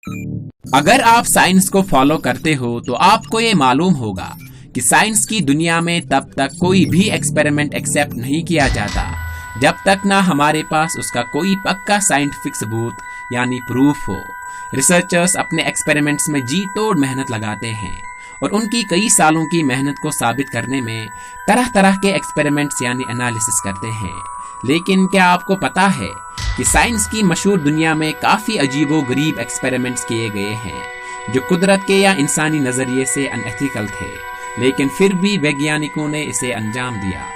अगर आप साइंस को फॉलो करते हो तो आपको ये मालूम होगा कि साइंस की दुनिया में तब तक कोई भी एक्सपेरिमेंट एक्सेप्ट नहीं किया जाता जब तक ना हमारे पास उसका कोई पक्का साइंटिफिक सबूत यानी प्रूफ हो। रिसर्चर्स अपने एक्सपेरिमेंट्स में जी तोड़ मेहनत लगाते हैं और उनकी कई सालों की मेहनत को साबित करने में तरह तरह के एक्सपेरिमेंट्स यानी एनालिसिस करते हैं। लेकिन क्या आपको पता है कि साइंस की मशहूर दुनिया में काफी अजीबो गरीब एक्सपेरिमेंट्स किए गए हैं जो कुदरत के या इंसानी नजरिए से अनएथिकल थे, लेकिन फिर भी वैज्ञानिकों ने इसे अंजाम दिया।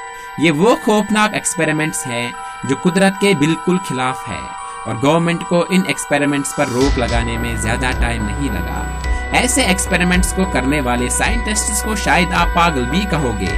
ये वो खौफनाक एक्सपेरिमेंट्स हैं जो कुदरत के बिल्कुल खिलाफ है और गवर्नमेंट को इन एक्सपेरिमेंट्स पर रोक लगाने में ज्यादा टाइम नहीं लगा। ऐसे एक्सपेरिमेंट्स को करने वाले साइंटिस्ट्स को शायद आप पागल भी कहोगे,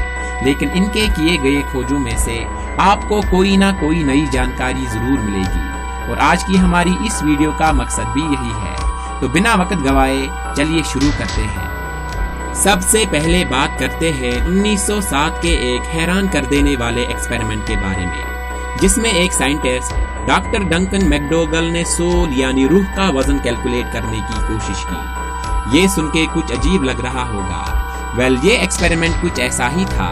लेकिन इनके किए गए खोजों में से आपको कोई ना कोई नई जानकारी जरूर मिलेगी और आज की हमारी इस वीडियो का मकसद भी यही है। तो बिना वक्त गवाए चलिए शुरू करते हैं। सबसे पहले बात करते हैं 1907 के एक हैरान कर देने वाले एक्सपेरिमेंट के बारे में, जिसमें एक साइंटिस्ट डॉक्टर डंकन मैकडोगल ने सोल यानी रूह का वजन कैलकुलेट करने की कोशिश की। ये सुन के कुछ अजीब लग रहा होगा। वेल, ये एक्सपेरिमेंट कुछ ऐसा ही था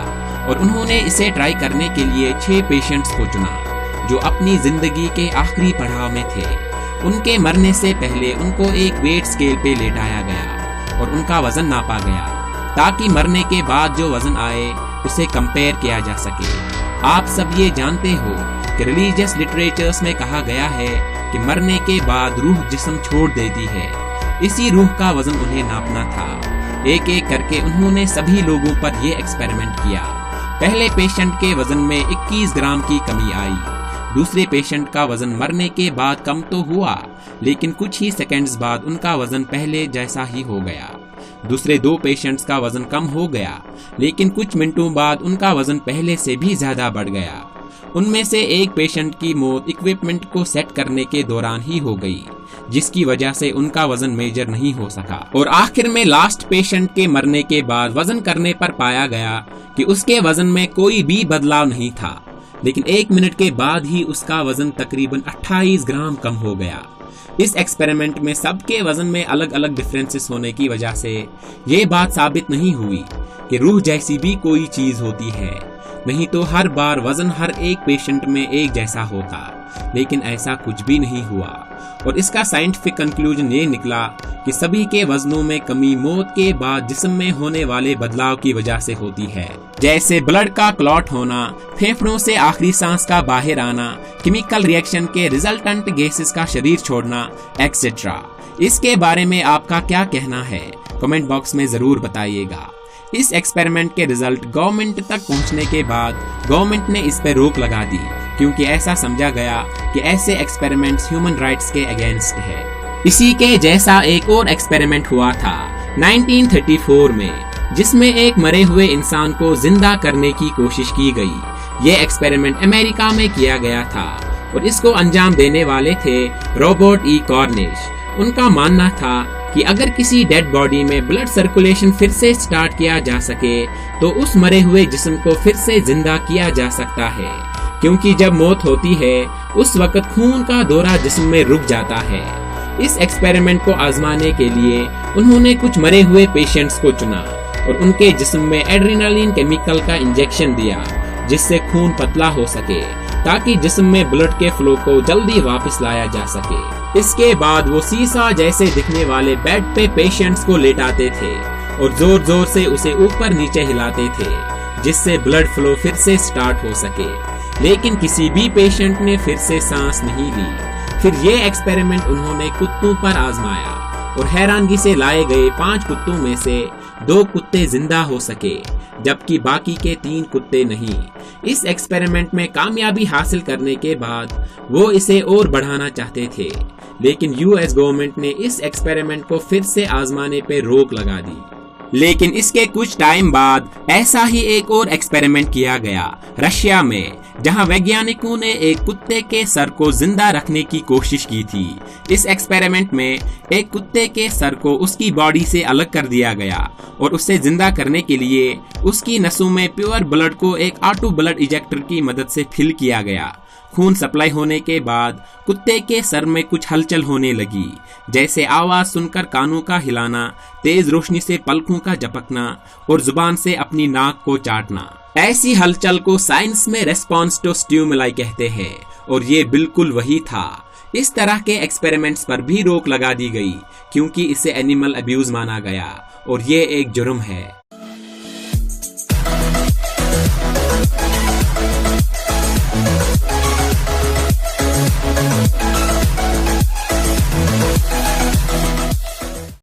और उन्होंने इसे ट्राई करने के लिए 6 पेशेंट्स को चुना जो अपनी जिंदगी के आखिरी पड़ाव में थे। उनके मरने से पहले उनको एक वेट स्केल पे लेटाया गया और उनका वजन नापा गया ताकि मरने के बाद जो वजन आए उसे कंपेयर किया जा सके। आप सब ये जानते हो कि रिलीजियस लिटरेचर्स में कहा गया है कि मरने के बाद रूह जिस्म छोड़ देती है। इसी रूह का वजन उन्हें नापना था। एक एक करके उन्होंने सभी लोगों पर यह एक्सपेरिमेंट किया। पहले पेशेंट के वजन में 21 ग्राम की कमी आई। दूसरे पेशेंट का वजन मरने के बाद कम तो हुआ, लेकिन कुछ ही सेकंड्स बाद उनका वजन पहले जैसा ही हो गया। दूसरे 2 पेशेंट्स का वजन कम हो गया, लेकिन कुछ मिनटों बाद उनका वजन पहले से भी ज्यादा बढ़ गया। उनमें से एक पेशेंट की मौत इक्विपमेंट को सेट करने के दौरान ही हो गई, जिसकी वजह से उनका वजन मेजर नहीं हो सका। और आखिर में लास्ट पेशेंट के मरने के बाद वजन करने पर पाया गया कि उसके वजन में कोई भी बदलाव नहीं था, लेकिन 1 मिनट के बाद ही उसका वजन तकरीबन 28 ग्राम कम हो गया। इस एक्सपेरिमेंट में सबके वजन में अलग अलग डिफरेंसेस होने की वजह से ये बात साबित नहीं हुई कि रूह जैसी भी कोई चीज होती है, नहीं तो हर बार वजन हर एक पेशेंट में एक जैसा होता। लेकिन ऐसा कुछ भी नहीं हुआ और इसका साइंटिफिक कंक्लूजन ये निकला कि सभी के वजनों में कमी मौत के बाद जिस्म में होने वाले बदलाव की वजह से होती है, जैसे ब्लड का क्लॉट होना, फेफड़ों से आखिरी सांस का बाहर आना, केमिकल रिएक्शन के रिजल्टेंट गैसेस का शरीर छोड़ना, एक्सेट्रा। इसके बारे में आपका क्या कहना है कमेंट बॉक्स में जरूर बताइएगा। इस एक्सपेरिमेंट के रिजल्ट गवर्नमेंट तक पहुंचने के बाद गवर्नमेंट ने इस पर रोक लगा दी, क्योंकि ऐसा समझा गया कि ऐसे एक्सपेरिमेंट्स ह्यूमन राइट्स के अगेंस्ट है। इसी के जैसा एक और एक्सपेरिमेंट हुआ था 1934 में, जिसमें एक मरे हुए इंसान को जिंदा करने की कोशिश की गई। ये एक्सपेरिमेंट अमेरिका में किया गया था और इसको अंजाम देने वाले थे रॉबर्ट ई कॉर्निश। उनका मानना था कि अगर किसी डेड बॉडी में ब्लड सर्कुलेशन फिर से स्टार्ट किया जा सके तो उस मरे हुए जिस्म को फिर से जिंदा किया जा सकता है, क्योंकि जब मौत होती है उस वक्त खून का दौरा जिस्म में रुक जाता है। इस एक्सपेरिमेंट को आजमाने के लिए उन्होंने कुछ मरे हुए पेशेंट्स को चुना और उनके जिस्म में एड्रेनालिन केमिकल का इंजेक्शन दिया, जिससे खून पतला हो सके ताकि जिस्म में ब्लड के फ्लो को जल्दी वापस लाया जा सके। इसके बाद वो सीसा जैसे दिखने वाले बेड पे पेशेंट्स को लेटाते थे और जोर जोर से उसे ऊपर नीचे हिलाते थे, जिससे ब्लड फ्लो फिर से स्टार्ट हो सके। लेकिन किसी भी पेशेंट ने फिर से सांस नहीं ली। फिर ये एक्सपेरिमेंट उन्होंने कुत्तों पर आजमाया और हैरानगी से लाए गए 5 कुत्तों में से 2 कुत्ते जिंदा हो सके, जबकि बाकी के 3 कुत्ते नहीं। इस एक्सपेरिमेंट में कामयाबी हासिल करने के बाद वो इसे और बढ़ाना चाहते थे, लेकिन यूएस गवर्नमेंट ने इस एक्सपेरिमेंट को फिर से आजमाने पे रोक लगा दी। लेकिन इसके कुछ टाइम बाद ऐसा ही एक और एक्सपेरिमेंट किया गया रशिया में, जहां वैज्ञानिकों ने एक कुत्ते के सर को जिंदा रखने की कोशिश की थी। इस एक्सपेरिमेंट में एक कुत्ते के सर को उसकी बॉडी से अलग कर दिया गया और उसे जिंदा करने के लिए उसकी नसों में प्योर ब्लड को एक ऑटो ब्लड इजेक्टर की मदद से फिल किया गया। खून सप्लाई होने के बाद कुत्ते के सर में कुछ हलचल होने लगी, जैसे आवाज सुनकर कानों का हिलाना, तेज रोशनी से पलकों का झपकना और जुबान से अपनी नाक को चाटना। ऐसी हलचल को साइंस में रेस्पॉन्स टू स्टिमुलाई कहते हैं और ये बिल्कुल वही था। इस तरह के एक्सपेरिमेंट्स पर भी रोक लगा दी गई क्योंकि इसे एनिमल अब्यूज माना गया और ये एक जुर्म है।